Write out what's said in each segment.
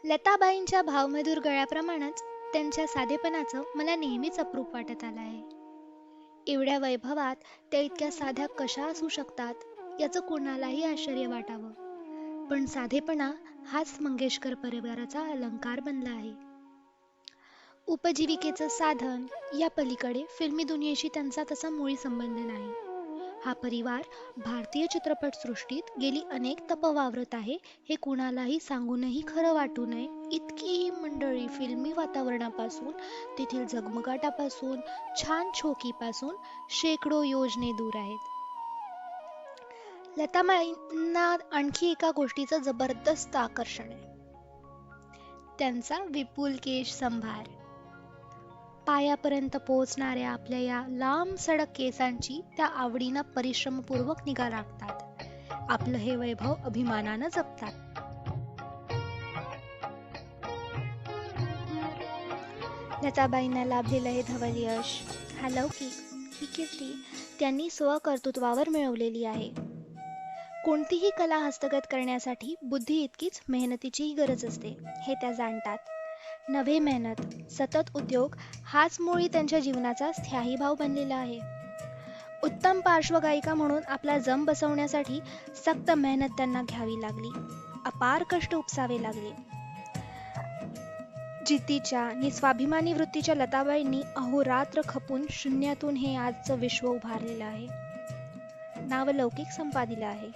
लताबाईंच्या भावमधुर गळ्याप्रमाणेच त्यांच्या साधेपणाचं मला नेहमीच अप्रूप वाटत आलं आहे. एवढ्या वैभवात त्या इतक्या साध्या कशा असू शकतात याचं कुणालाही आश्चर्य वाटावं. पण साधेपणा हाच मंगेशकर परिवाराचा अलंकार बनला आहे. उपजीविकेचं साधन या पलीकडे फिल्मी दुनियेशी त्यांचा तसा मुळी संबंध नाही. हा परिवार भारतीय चित्रपटसृष्टीत गेली अनेक तप वावरत आहे हे कुणालाही सांगूनही खरं वाटू नये इतकी ही मंडळी फिल्मी वातावरणापासून, तेथील झगमगाटापासून, छान छोकीपासून शेकडो योजने दूर आहेत. लतामाईंना आणखी एका गोष्टीचं जबरदस्त आकर्षण आहे. त्यांचा विपुल केश संभार. पायापर्यंत पोहोचणाऱ्या आपल्या या लांब सडक केसांची त्या आवडीनं परिश्रमपूर्वक निगा राखतात. आपलं हे वैभव अभिमानानं जपतात. लताबाईंना लाभलेलं हे धवल यश, हा लौकिक, ही कीर्ती त्यांनी स्वकर्तृत्वावर मिळवलेली आहे. कोणतीही कला हस्तगत करण्यासाठी बुद्धी इतकीच मेहनतीचीही गरज असते, हे त्या जाणतात. नवे मेहनत, सतत उद्योग हाच मुळी त्यांच्या जीवनाचा स्थायी भाव बनलेला आहे. उत्तम पार्श्वगायिका म्हणून आपला जम बसवण्यासाठी सक्त मेहनत त्यांना घ्यावी लागली. अपार कष्ट उपसावे लागले. जिद्दीच्या निस्वाभिमानी वृत्तीच्या लताबाईंनी अहोरात्र खपून शून्यातून हे आजचं विश्व उभारलेलं आहे. नावलौकिक संपादिलं आहे.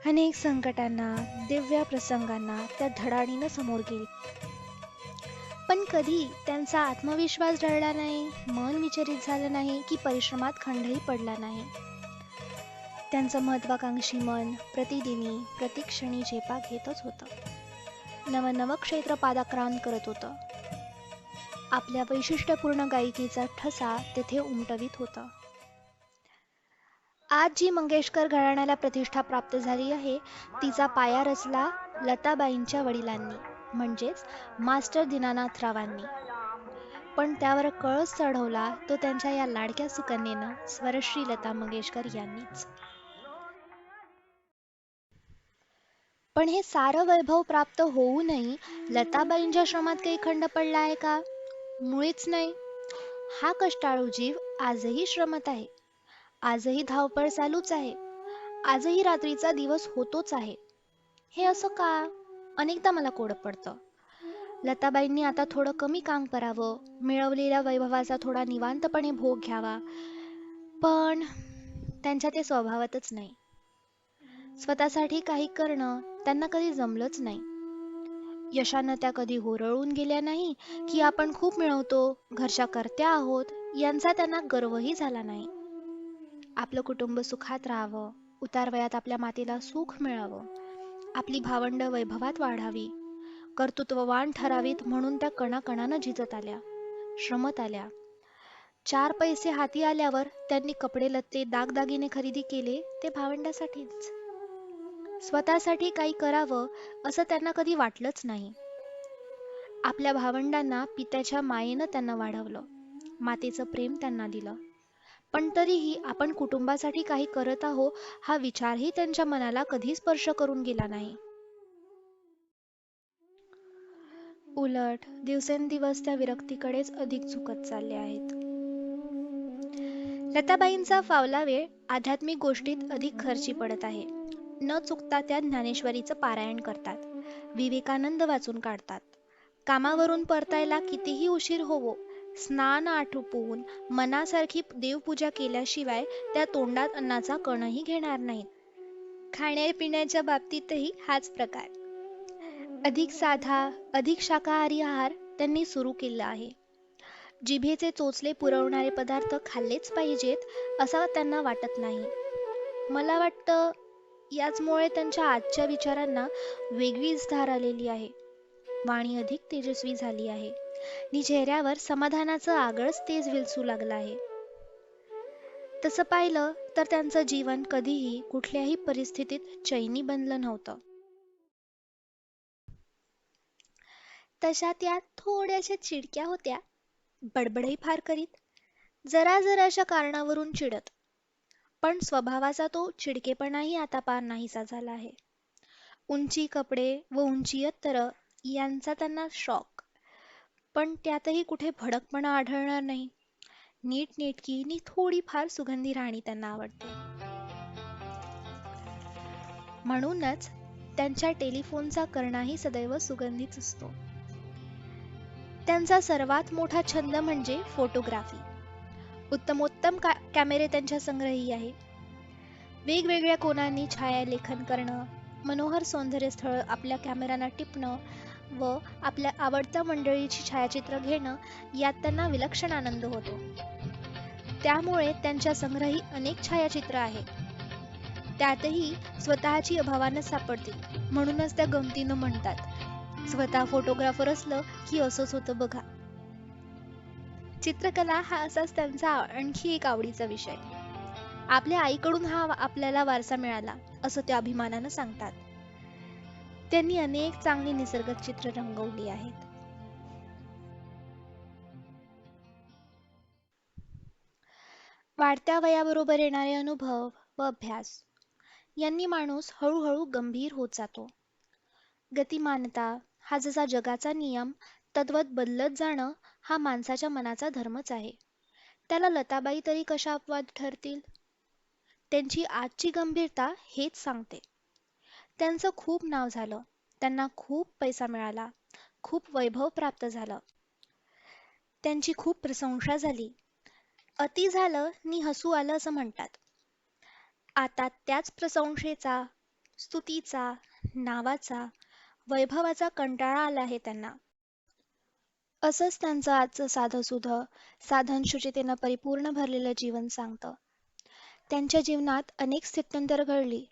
अनेक संकटांना, दिव्य प्रसंगांना त्या धडाडीनं समोर गेली. पण कधी त्यांचा आत्मविश्वास ढळला नाही, मन विचलित झालं नाही की परिश्रमात खंडही पडला नाही. त्यांचं महत्वाकांक्षी मन प्रतिदिनी, प्रतिक्षणी झेपा घेतच होतं. नवनवं क्षेत्र पादाक्रांत करत होतं. आपल्या वैशिष्ट्यपूर्ण गायिकेचा ठसा तेथे उमटवीत होता. आज जी मंगेशकर घराण्याला प्रतिष्ठा प्राप्त झाली आहे, तिचा पाया रचला लताबाईंच्या वडिलांनी, म्हणजेच मास्टर दीनानाथ रावांनी. पण त्यावर कळस चढवला तो त्यांच्या या लाडक्या सुकन्येनं, स्वरश्री लता मंगेशकर यांनीच. पण हे सारं वैभव प्राप्त होऊनही लताबाईंच्या श्रमात काही खंड पडला आहे का? मुळीच नाही. हा कष्टाळू जीव आजही श्रमत आहे. आजही धावपळ चालूच आहे. आजही रात्रीचा दिवस होतोच आहे. हे असं का? अनेकदा मला कोडं पडतं. लताबाईंनी आता थोडं कमी काम करावं, मिळवलेल्या वैभवाचा थोडा निवांतपणे भोग घ्यावा, पण त्यांच्या ते स्वभावातच नाही. स्वतःसाठी काही करणं त्यांना कधी जमलंच नाही. यशानं त्या कधी होरळून गेल्या नाही की आपण खूप मिळवतो, घरच्या कर्त्या आहोत, यांचा त्यांना गर्वही झाला नाही. आपलं कुटुंब सुखात राहावं, उतारवयात आपल्या मातेला सुख मिळावं, आपली भावंड वैभवात वाढावी, कर्तृत्ववान ठरावीत म्हणून त्या कणाकणानं झिजत आल्या, श्रमत आल्या. 4 पैसे हाती आल्यावर त्यांनी कपडे लत्ते दागदागिने खरेदी केले ते भावंडासाठीच. स्वतःसाठी काही करावं असं त्यांना कधी वाटलंच नाही. आपल्या भावंडांना पित्याच्या मायेनं त्यांना वाढवलं, मातेचं प्रेम त्यांना दिलं. पण तरीही आपण कुटुंबासाठी काही करत आहो हा विचारही त्यांच्या मनाला कधी स्पर्श करून गेला नाही. उलट दिवसेंदिवस त्या विरक्तीकडेच अधिक झुकत चालले आहेत. लताबाईंचा फावला वेळ आध्यात्मिक गोष्टीत अधिक खर्ची पडत आहे. न चुकता त्या ज्ञानेश्वरीचं पारायण करतात, विवेकानंद वाचून काढतात. कामावरून परतायला कितीही उशीर होवो, स्नान आटोपून मनासारखी देवपूजा केल्याशिवाय त्या तोंडात अन्नाचा कणही घेणार नाहीत. खाण्यापिण्याच्या बाबतीतही हाच प्रकार. अधिक साधा, अधिक शाकाहारी आहार त्यांनी सुरू केला आहे. जिभेचे चोचले पुरवणारे पदार्थ खाल्लेच पाहिजेत असं त्यांना वाटत नाही. मला वाटतं याचमुळे त्यांच्या आजच्या विचारांना वेगळीच धार आलेली आहे. वाणी अधिक तेजस्वी झाली आहे आणि चेहऱ्यावर समाधानाचं आगळंच तेज विलसू लागलं आहे. तसं पाहिलं तर त्यांचं जीवन कधीही कुठल्याही परिस्थितीत चैनी बनलं नव्हतं. तशा त्या थोड्याशा चिडक्या होत्या, बडबडही फार करीत, जरा जराशा कारणावरून चिडत. पण स्वभावाचा तो चिडकेपणाही आता पार नाहीसा झाला आहे. उंची कपडे व उंचीयत्तर यांचा त्यांना शॉक, पण त्यातही कुठे भडकपणा आढळणार नाही. नीटनेटकी नी थोडीफार सुगंधी राहणी त्यांना आवडते. म्हणूनच त्यांच्या टेलिफोनचा कर्णाही सदैव सुगंधीच असतो. त्यांचा सर्वात मोठा छंद म्हणजे फोटोग्राफी. उत्तमोत्तम कॅमेरे त्यांच्या संग्रही आहेत. वेगवेगळ्या कोनांनी छायालेखन करणं, मनोहर सौंदर्यस्थळ आपल्या कॅमेऱ्यानं टिपणं व आपल्या आवडत्या मंडळीची छायाचित्र घेणं यात त्यांना विलक्षण आनंद होतो. त्यामुळे त्यांच्या संग्रही अनेक छायाचित्र आहेत. त्यातही स्वतःची अभावानं सापडतील, म्हणूनच त्या गमतीनं म्हणतात, स्वतः फोटोग्राफर असलं की असंच होतं बघा. चित्रकला हा असाच त्यांचा आणखी एक आवडीचा विषय. आपल्या आईकडून हा आपल्याला वारसा मिळाला असं ते अभिमानानं सांगतात. त्यांनी अनेक चांगली निसर्ग चित्र रंगवली आहेत. वाढत्या वयाबरोबर येणारे अनुभव व अभ्यास यांनी माणूस हळूहळू गंभीर होत जातो. गतिमानता हा जसा जगाचा नियम तद्वत बदलत जाणं हा माणसाच्या मनाचा धर्मच आहे. त्याला लताबाई तरी कशा अपवाद ठरतील? त्यांची आजची गंभीरता हेच सांगते. त्यांचं खूप नाव झालं, त्यांना खूप पैसा मिळाला, खूप वैभव प्राप्त झालं, त्यांची खूप प्रशंसा झाली. अति झालं नि हसू आलं असं म्हणतात. आता त्याच प्रशंसेचा, स्तुतीचा, नावाचा, वैभवाचा कंटाळा आला आहे त्यांना. असंच त्यांचं आजचं साधंसुधं, साधनशुचितेनं परिपूर्ण भरलेलं जीवन सांगतं. त्यांच्या जीवनात अनेक स्थित्यंतर घडली.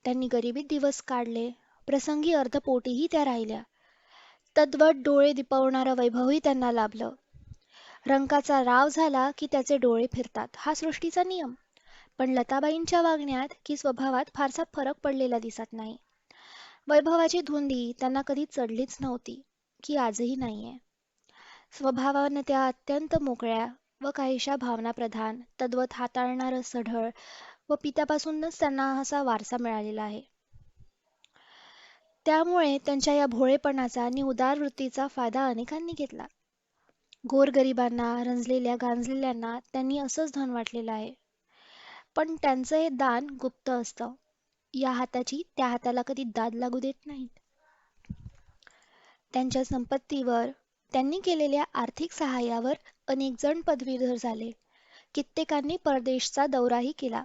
त्यांनी गरिबीत दिवस काढले, प्रसंगी अर्धपोटीही त्या राहिल्या. तद्वत डोळे दिपवणारं वैभवही त्यांना लाभलं. रंकाचा राव झाला की त्याचे डोळे फिरतात, हा सृष्टीचा नियम. पण लताबाईंच्या वागण्यात की स्वभावात फारसा फरक पडलेला दिसत नाही. वैभवाची धुंदी त्यांना कधी चढलीच नव्हती, की आजही नाहीये. स्वभावानं त्या अत्यंत मोकळ्या व काहीशा भावनाप्रधान, तद्वत हाताळणारं सढळ व पित्यापासूनच त्यांना असा वारसा मिळालेला आहे. त्यामुळे त्यांच्या या भोळेपणाचा आणि उदार वृत्तीचा फायदा अनेकांनी घेतला. गोरगरिबांना, रंजलेल्या गांजलेल्यांना त्यांनी असंच धन वाटलेलं आहे. पण त्यांचं हे दान गुप्त असतं. या हाताची त्या हाताला कधी दाद लागू देत नाहीत. त्यांच्या संपत्तीवर, त्यांनी केलेल्या आर्थिक सहाय्यावर अनेक जण पदवीधर झाले. कित्येकांनी परदेशचा दौराही केला.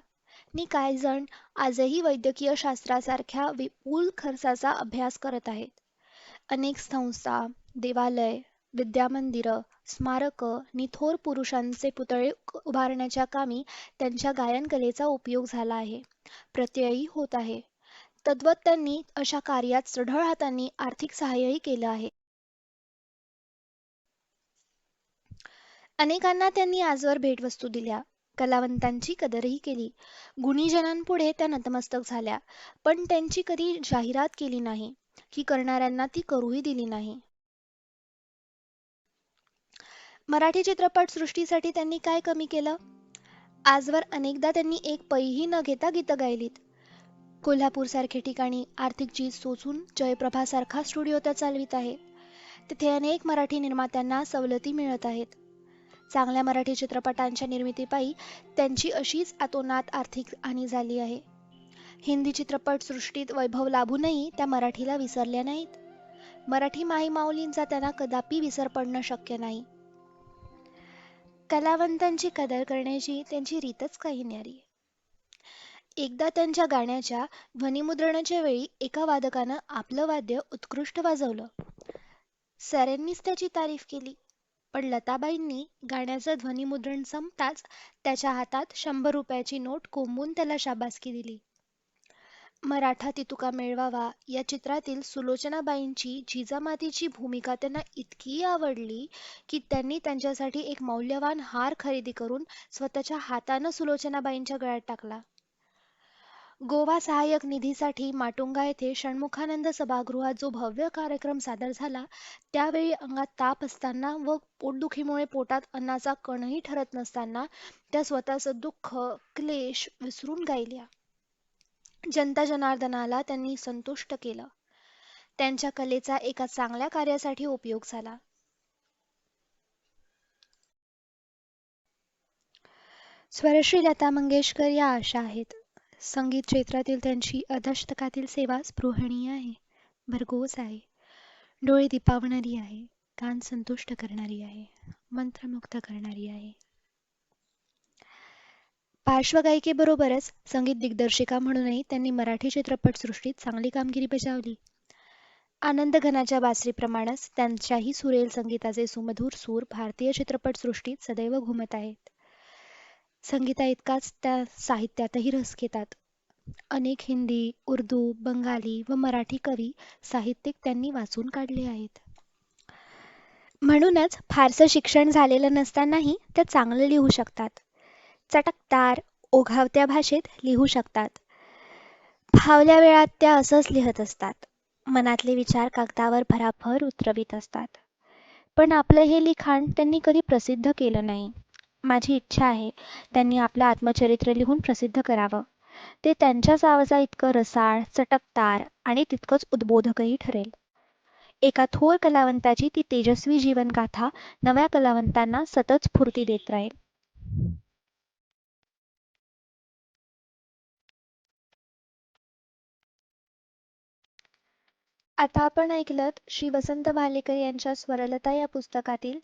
नि काही जण आजही वैद्यकीय शास्त्रासारख्या विपुल खर्चाचा अभ्यास करत आहेत. अनेक संस्था, देवालय, विद्यामंदिरं, स्मारकं नि थोर पुरुषांचे पुतळे उभारण्याच्या कामी त्यांच्या गायनकलेचा उपयोग झाला आहे, प्रत्ययही होत आहे. तद्वत त्यांनी अशा कार्यात सढळ हातांनी आर्थिक सहाय्यही केलं आहे. अनेकांना त्यांनी आजवर भेटवस्तू दिल्या, कलावंतांची कदरही केली. गुणीजनांपुढे त्या नतमस्तक झाल्या, पण त्यांची कधी जाहिरात केली नाही, की करणाऱ्यांना ती करूही दिली नाही. मराठी चित्रपट सृष्टीसाठी त्यांनी काय कमी केलं? आजवर अनेकदा त्यांनी एक पैही न घेता गीतं गायलीत. कोल्हापूरसारख्या ठिकाणी आर्थिक झीज सोसून जयप्रभासारखा स्टुडिओ त्या चालवित आहे. तिथे अनेक मराठी निर्मात्यांना सवलती मिळत आहेत. चांगल्या मराठी चित्रपटांच्या निर्मितीपायी त्यांची अशीच अतोनात आर्थिक हानी झाली आहे. हिंदी चित्रपट सृष्टीत वैभव लाभूनही त्या मराठीला विसरल्या नाहीत. मराठी माईमाऊलींचा त्यांना कदापि विसर पडणं शक्य नाही. कलावंतांची कदर करण्याची त्यांची रीतच काही न्यारी. एकदा त्यांच्या गाण्याच्या ध्वनिमुद्रणाच्या वेळी एका वादकानं आपलं वाद्य उत्कृष्ट वाजवलं. साऱ्यांनीच त्याची तारीफ केली. पण लताबाईंनी गाण्याचं ध्वनिमुद्रण संपताच त्याच्या हातात 100 रुपयाची नोट कोंबून त्याला शाबासकी दिली. मराठा तितुका मेळवावा या चित्रातील सुलोचनाबाईंची जिजामातीची भूमिका त्यांना इतकी आवडली की त्यांनी त्यांच्यासाठी एक मौल्यवान हार खरेदी करून स्वतःच्या हातानं सुलोचनाबाईंच्या गळ्यात टाकला. गोवा सहाय्यक निधीसाठी माटुंगा येथे षण्मुखानंद सभागृहात जो भव्य कार्यक्रम सादर झाला, त्यावेळी अंगात ताप असताना व पोटदुखीमुळे पोटात अन्नाचा कणही ठरत नसताना त्या स्वतःचं दुःख, क्लेश विसरून गायल्या. जनता जनार्दनाला त्यांनी संतुष्ट केलं. त्यांच्या कलेचा एका चांगल्या कार्यासाठी उपयोग झाला. स्वरश्री लता मंगेशकर या अशा आहेत. संगीत क्षेत्रातील त्यांची अधष्टकातील सेवा स्पृहणीय आहे, भरघोस आहे, डोळे दिपावणारी आहे, कान संतुष्ट करणारी आहे, मंत्रमुग्ध करणारी आहे. पार्श्वगायिकेबरोबरच संगीत दिग्दर्शिका म्हणूनही त्यांनी मराठी चित्रपटसृष्टीत चांगली कामगिरी बजावली. आनंदघनाच्या बासरीप्रमाणेच त्यांच्याही सुरेल संगीताचे सुमधुर सूर भारतीय चित्रपटसृष्टीत सदैव घुमत आहेत. संगीताइतकाच त्या साहित्यातही रस घेतात. अनेक हिंदी, उर्दू, बंगाली व मराठी कवी, साहित्यिक त्यांनी वाचून काढले आहेत. म्हणूनच फारसं शिक्षण झालेलं नसतानाही त्या चांगलं लिहू शकतात. चटकदार, ओघावत्या भाषेत लिहू शकतात. फावल्या वेळात त्या असंच लिहत असतात. मनातले विचार कागदावर भराभर उतरवीत असतात. पण आपलं हे लिखाण त्यांनी कधी प्रसिद्ध केलं नाही. माझी इच्छा आहे त्यांनी आपलं आत्मचरित्र लिहून प्रसिद्ध करावं. ते त्यांच्याच आवाजाइतकं रसाळ, चटकदार आणि तितकंच उद्बोधकही ठरेल. एका थोर कलावंताची ती तेजस्वी जीवनगाथा नव्या कलावंतांना सतत स्फूर्ती देत राहील. आता आपण ऐकलत श्री वसंत भालेकर यांच्या स्वरलता या पुस्तकातील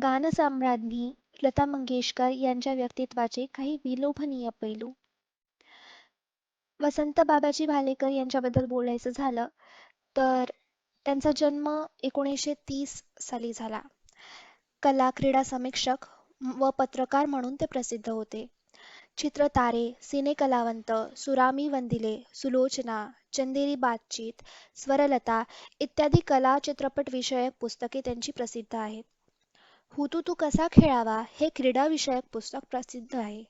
गानसम्राज्ञी लता मंगेशकर यांच्या व्यक्तित्वाचे काही विलोभनीय पैलू. वसंत बाबाजी भालेकर यांच्याबद्दल बोलायचं झालं तर त्यांचा जन्म 1930 साली झाला. कला क्रीडा समीक्षक व पत्रकार म्हणून ते प्रसिद्ध होते. चित्रतारे, सिनेकलावंत, सुरामी वंदिले, सुलोचना, चंदेरी बातचीत, स्वरलता इत्यादी कला चित्रपट विषयक पुस्तके त्यांची प्रसिद्ध आहेत. हुतू कसा खेळावा हे क्रीडा विषयक पुस्तक प्रसिद्ध आहे.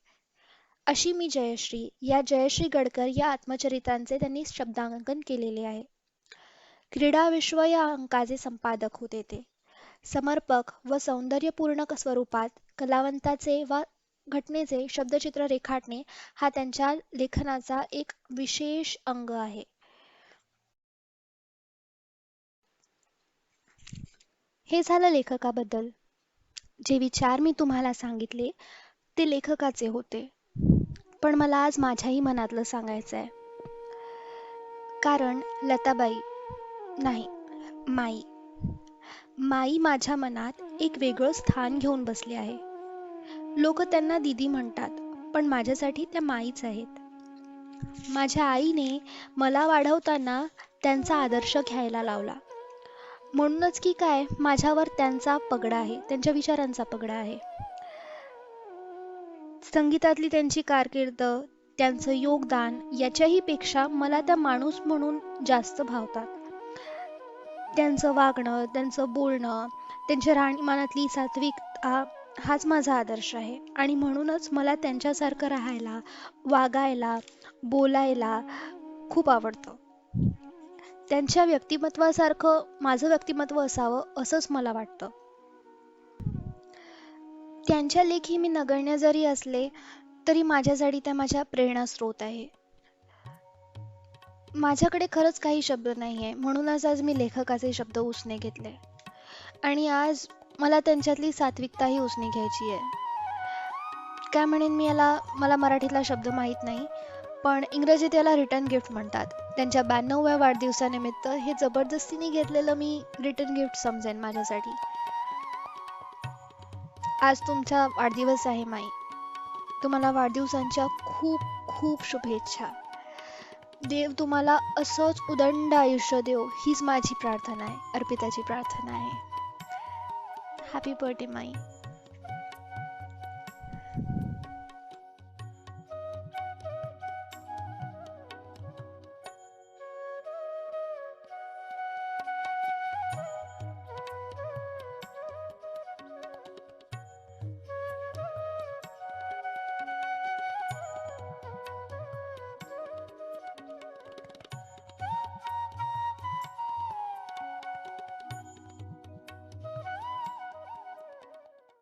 अशी मी जयश्री या जयश्री गडकर या आत्मचरित्रांचे त्यांनी शब्दांकन केलेले आहे. क्रीडा विश्व या अंकाचे संपादक होते ते. समर्पक व सौंदर्यपूर्ण स्वरूपात कलावंताचे व घटनेचे शब्दचित्र रेखाटणे हा त्यांच्या लेखनाचा एक विशेष अंग आहे. हे झालं लेखकाबद्दल. जे विचार मी तुम्हाला सांगितले ते लेखकाचे होते, पण मला आज माझ्याही मनातलं सांगायचं आहे. कारण लताबाई नाही, माई माझ्या मनात एक वेगळं स्थान घेऊन बसले आहे. लोक त्यांना दीदी म्हणतात, पण माझ्यासाठी त्या माईच आहेत. माझ्या आईने मला वाढवताना त्यांचा आदर्श घ्यायला लावला. म्हणूनच की काय माझ्यावर त्यांचा पगडा आहे, त्यांच्या विचारांचा पगडा आहे. संगीतातली त्यांची कारकीर्द, त्यांचं योगदान याच्याही पेक्षा मला त्या माणूस म्हणून जास्त भावतात. त्यांचं वागणं, त्यांचं बोलणं, त्यांच्या राहणीमानातली सात्विकता हाच माझा आदर्श आहे. आणि म्हणूनच मला त्यांच्यासारखं राहायला, वागायला, बोलायला खूप आवडतं. त्यांच्या व्यक्तिमत्वासारखं माझं व्यक्तिमत्व असावं असंच मला वाटतं. त्यांच्या लेखी मी नगण्य जरी असले तरी माझ्यासाठी त्या माझ्या प्रेरणास्रोत आहे. माझ्याकडे खरंच काही शब्द नाही आहे, म्हणूनच आज मी लेखकाचे शब्द उसने घेतले. आणि आज मला त्यांच्यातली सात्विकताही उसने घ्यायची आहे. काय म्हणेन मी याला, मला मराठीतला शब्द माहीत नाही, पण इंग्रजीत याला रिटर्न गिफ्ट म्हणतात. त्यांच्या 92व्या वाढदिवसानिमित्त हे जबरदस्तीने घेतलेलं मी रिटर्न गिफ्ट समजेन माझ्यासाठी. आज तुमचा वाढदिवस आहे माई. तुम्हाला वाढदिवसांच्या खूप खूप शुभेच्छा. देव तुम्हाला असंच उदंड आयुष्य देव, हीच माझी प्रार्थना आहे, अर्पिताची प्रार्थना आहे. हॅपी बर्थडे माई.